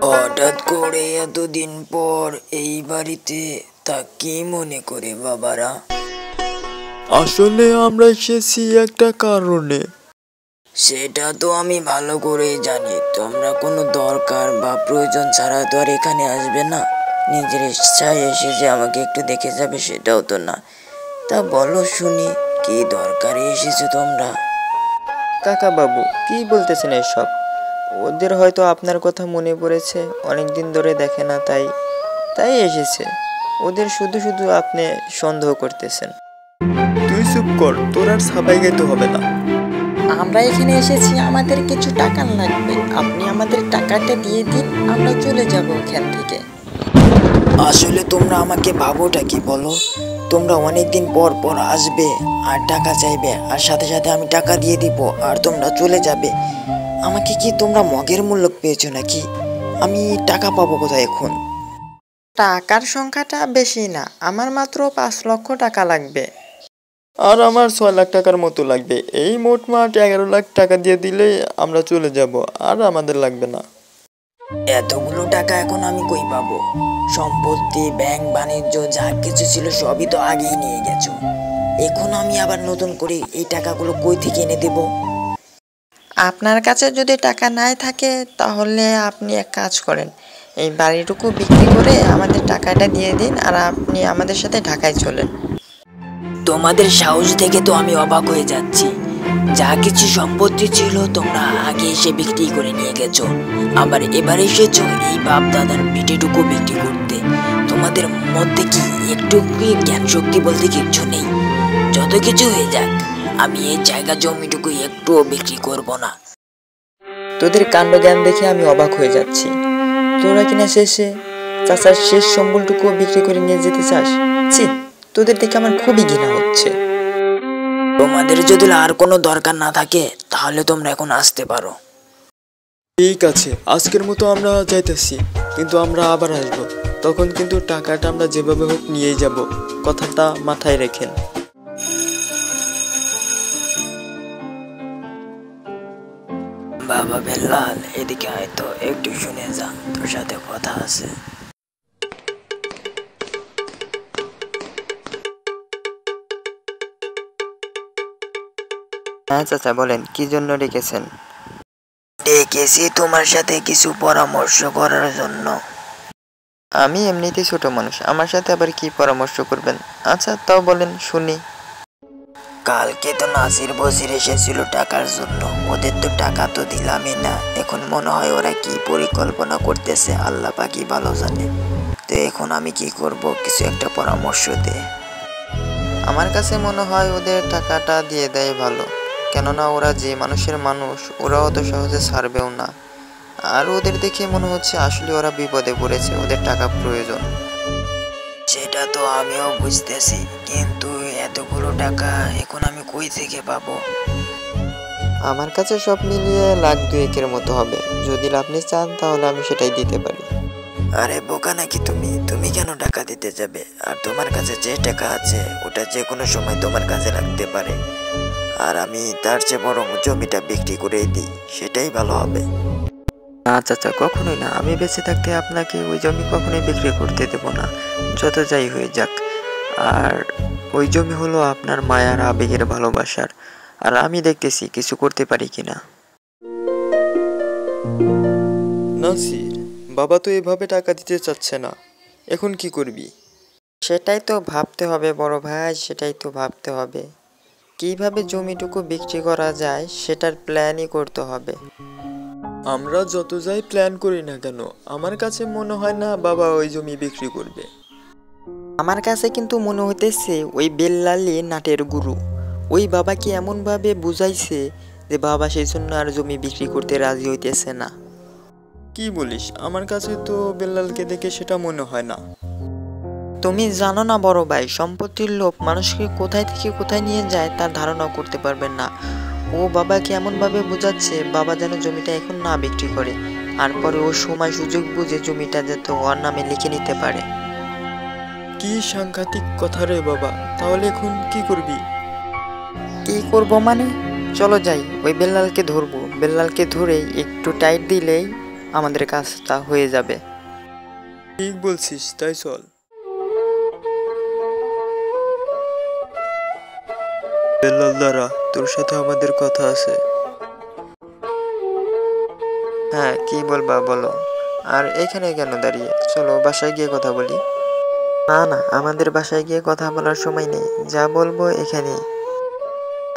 হঠাৎ করে এতদিন পর এই বাড়িতে তা কি মনে করে বাবারা? আসলে আমরা এসেছি একটা কারণে। সেটা তো আমি ভালো করেই জানি। তোমরা কোনো দরকার বা প্রয়োজন ছাড়া তো আর এখানে আসবে না। নিজের ইচ্ছায় এসে যে আমাকে একটু দেখে যাবে সেটাও তো না। তা বলো শুনি, কি দরকারে এসেছো তোমরা? কাকা বাবু, কি বলতেছেন এসব? ওদের হয়তো আপনার কথা মনে পড়েছে, অনেকদিন ধরে দেখে না, তাই এসেছে। ওদের শুধু শুধু আপনি সন্দেহ করতেছেন। তুই চুপ কর, তোর আর সাবাই গাইতে হবে না। আমরা এখানে এসেছি, আমাদের কিছু টাকা লাগবে। আপনি আমাদের টাকাটা দিয়ে দিন, আমরা চলে যাব এখান থেকে। আসলে তোমরা আমাকে ভাবোটা কি বলো? তোমরা অনেকদিন পর পর আসবে আর টাকা চাইবে, আর সাথে সাথে আমি টাকা দিয়ে দিব আর তোমরা চলে যাবে। আমাকে কি তোমরা মগের মূল্য পেয়েছো নাকি? আমি টাকা পাবো কোথায় এখন? টাকার সংখ্যাটা বেশি না, আমার মাত্র 5 লক্ষ টাকা লাগবে। আর আমার 6 লাখ টাকার মতো লাগবে। এই মোটমাট 11 লাখ টাকা দিয়ে দিলে আমরা চলে যাব, আর আমাদের লাগবে না। এতগুলো টাকা এখন আমি কই পাবো? সম্পত্তি, ব্যাংক বাণিজ্য যা কিছু ছিল সবই তো আগেই নিয়ে গেছো। এখন আমি আবার নতুন করে এই টাকাগুলো কই থেকে এনে দেব? আপনার কাছে যদি টাকা নাই থাকে তাহলে আপনি এক কাজ করেন, এই বাড়িটুকু বিক্রি করে আমাদের টাকাটা দিয়ে দিন, আর আপনি আমাদের সাথে ঢাকায় চলেন। তোমাদের সাহস দেখে তো আমি অবাক হয়ে যাচ্ছি। যা কিছু সম্পত্তি ছিল তোমরা আগে এসে বিক্রি করে নিয়ে গেছো, আবার এবার এসেছো এই বাপ দাদার ভিটেটুকু বিক্রি করতে। তোমাদের মধ্যে কি একটু জ্ঞান শক্তি বলতে কিচ্ছু নেই? যত কিছু হয়ে যাক, আমি এই জায়গা জমিটুকু একটুও বিক্রি করব না। তোদের কাণ্ডজ্ঞান দেখে আমি অবাক হয়ে যাচ্ছি। তোরা কিনা শেষে চাচার শেষ সম্বলটুকু বিক্রি করে নিয়ে যেতে চাস? ছি, তোদের দেখে আমার খুবই ঘৃণা হচ্ছে। তোমাদের যদি আর কোনো দরকার না থাকে তাহলে তোমরা এখন আসতে পারো। ঠিক আছে, আজকের মতো আমরা যাইতেছি, কিন্তু আমরা আবার আসব। তখন কিন্তু টাকাটা আমরা যেভাবে হোক নিয়েই যাব, কথাটা মাথায় রেখেন। বাবা বেল্লাল, এদিকে আয় তো, একটু শুনে যা, তোর সাথে কথা আছে। হ্যাঁ চাচা, বলেন কি জন্য ডেকেছেন? ডেকেছি তোমার সাথে কিছু পরামর্শ করার জন্য। আমি এমনিতেই ছোট মানুষ, আমার সাথে আবার কি পরামর্শ করবেন? আচ্ছা তাও বলেন শুনি। কালকে তো নাসির বসির এসেছিল টাকার জন্য, ওদের তো টাকা তো দিলামই না। এখন মনে হয় ওরা কি পরিকল্পনা করতেছে আল্লাহ পাকই ভালো জানে। তো এখন আমি কি করব, কিছু একটা পরামর্শ দে। আমার কাছে মনে হয় ওদের টাকাটা দিয়ে দেয় ভালো, কেননা ওরা যে মানুষের মানুষ, ওরাও তো সহজে ছাড়বেও না। আর ওদের দেখে মনে হচ্ছে আসলে ওরা বিপদে পড়েছে, ওদের টাকা প্রয়োজন। সেটা তো আমিও বুঝতেছি, কিন্তু এতগুলো টাকা এখন আমি কই থেকে পাবো? আমার কাছে সব মিলিয়ে 1,02,000-এর মতো হবে। যদি আপনি চান তাহলে আমি সেটাই দিতে পারি। আরে বোকা নাকি তুমি? তুমি কেন টাকা দিতে যাবে? আর তোমার কাছে যে টাকা আছে ওটা যে কোনো সময় তোমার কাছে লাগতে পারে। আর আমি তার চেয়ে বরং জমিটা বিক্রি করেই দিই, সেটাই ভালো হবে। না চাচা, কখনোই না। আমি বেঁচে থাকতে আপনাকে ওই জমি কখনোই বিক্রি করতে দেব না, যত যাই হয়ে যাক। আর ওই জমি হলো আপনার মায়ার আবেগের ভালোবাসার, আর আমি দেখতেছি কিছু করতে পারি কিনা। নাসির, বাবা তো এভাবে টাকা দিতে চাচ্ছে না, এখন কি করবি? সেটাই তো ভাবতে হবে বড় ভাই, সেটাই তো ভাবতে হবে। কিভাবে জমিটুকু বিক্রি করা যায় সেটার প্ল্যানই করতে হবে। আমরা যত যাই প্ল্যান করি না কেন, আমার কাছে মনে হয় না বাবা ওই জমি বিক্রি করবে। আমার কাছে কিন্তু মনে হইতেছে ওই বেল্লালি নাটের গুরু। ওই বাবাকে এমনভাবে বুঝাইছে যে বাবা সেই জন্য আর জমি বিক্রি করতে রাজি হইতেছে না। কি বলিস? আমার কাছে তো বেল্লালকে দেখে সেটা মনে হয় না। তুমি জানো না বড় ভাই, সম্পত্তির লোভ মানুষকে কোথায় থেকে কোথায় নিয়ে যায় তার ধারণা করতে পারবেন না। ও বাবাকে এমনভাবে বোঝাচ্ছে বাবা যেন জমিটা এখন না বিক্রি করে, আর পরে ও সময় সুযোগ বুঝে জমিটা যাতে ওর নামে লিখে নিতে পারে। কি সাংঘাতিক কথা রে বাবা! তাহলে এখন কি করবি? কি করব মানে? চলো যাই, ওই বেল্লালকে ধরবো। বেল্লালকে ধরে একটু টাইট দিলেই আমাদের কাজটা হয়ে যাবে। ঠিক বলছিস, তাই চল। বেল্লাল দাঁড়া, তোর সাথে আমাদের কথা আছে। হ্যাঁ, কি বলবা বলো। আর এখানে কেন দাঁড়িয়ে? চলো বাসায় গিয়ে কথা বলি। না না, আমাদের বাসায় গিয়ে কথা বলার সময় নেই, যা বলবো এখানেই।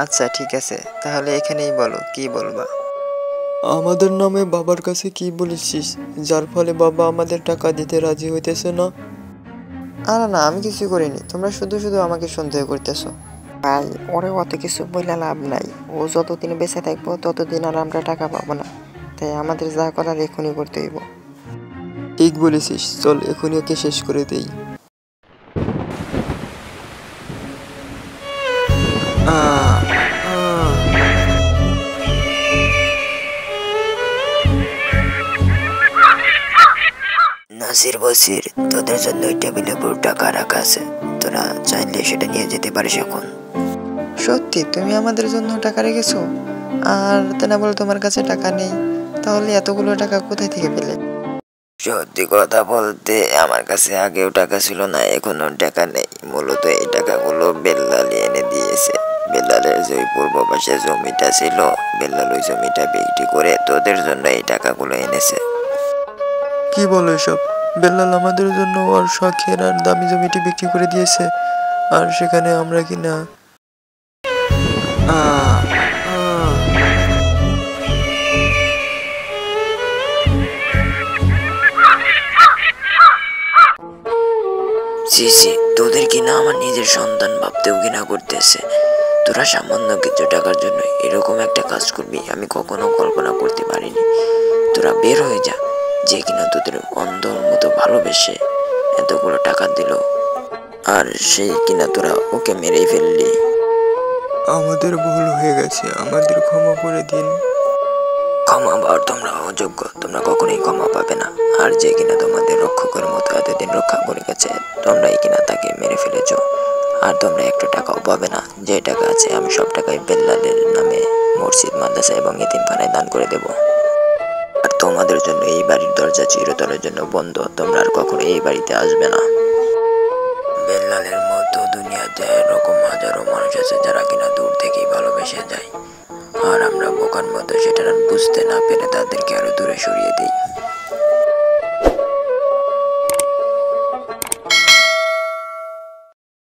আচ্ছা ঠিক আছে, তাহলে এখানেই বলো, কি বলবা। আমাদের নামে বাবার কাছে কি বলেছিস, যার ফলে বাবা আমাদের টাকা দিতে রাজি হইতেছে না? আর না, আমি কিছু করিনি, তোমরা শুধু শুধু আমাকে সন্দেহ করতেছো। ভাই, ওরে অত কিছু বলে লাভ নাই। ও যতদিন বেঁচে থাকবো ততদিন আর আমরা টাকা পাবো না, তাই আমাদের যা করার এখনই করতে হইব। ঠিক বলেছিস, চল এখনই ওকে শেষ করে দেই। নাসির বসির, তোদের জন্য ওই টেবিলে পুরো টাকা রাখা আছে, তোরা চাইলে সেটা নিয়ে যেতে পারিস এখন। সত্যি তুমি আমাদের জন্য টাকা রেখেছো? আর তা না বলে তোমার কাছে টাকা নেই, তাহলে এতগুলো টাকা কোথায় থেকে পেলে? সত্যি কথা বলতে আমার কাছে আগেও টাকা ছিল না, এখনো টাকা নেই। মূলত এই টাকাগুলো বেল্লালি এনে দিয়েছে। বেল্লালের যে পূর্ব পাশে জমিটা ছিল, বেল্লাল ওই জমিটা বিক্রি করে তোদের জন্য এই টাকাগুলো এনেছে। কি বলো এসব? বেল্লাল আমাদের জন্য ওর শখের আর দামি জমিটি বিক্রি করে দিয়েছে, আর সেখানে আমরা কিনা জি জি, তোদের কিনা আমার নিজের সন্তান ভাবতেও ঘৃণা করতেছে। তোরা সামান্য কিছু টাকার জন্য এরকম একটা কাজ করবি আমি কখনো কল্পনা করতে পারিনি। তোরা বের হয়ে যা, যে কিনা তোদের অন্ধর মতো ভালোবেসে এতগুলো টাকা দিল, আর সেই কিনা তোরা ওকে মেরেই ফেললি। আমাদের ভুল হয়ে গেছে, আমাদের ক্ষমা করে দিন। ক্ষমা পাওয়ার তোমরা অযোগ্য, তোমরা কখনোই ক্ষমা পাবে না। আর যে কিনা তোমাদের রক্ষকের মতো এতদিন রক্ষা করে গেছে, তোমরাই কিনা তাকে মেরে ফেলেছ। আর তোমরা একটা টাকাও পাবে না। যে টাকা আছে আমি সব টাকাই বেল্লালের নামে মসজিদ, মাদ্রাসা এবং এতিমখানায় দান করে দেব। আর তোমাদের জন্য এই বাড়ির দরজা চিরতরের জন্য বন্ধ, তোমরা আর কখনো এই বাড়িতে আসবে না। বেল্লালের মতো দুনিয়াতে এরকম হাজারো মানুষ আছে যারা কিনা দূর থেকেই ভালোবেসে যায়, আর আমরা বোকার মতো সেটা বুঝতে না পেরে তাদেরকে আরো দূরে সরিয়ে দিই।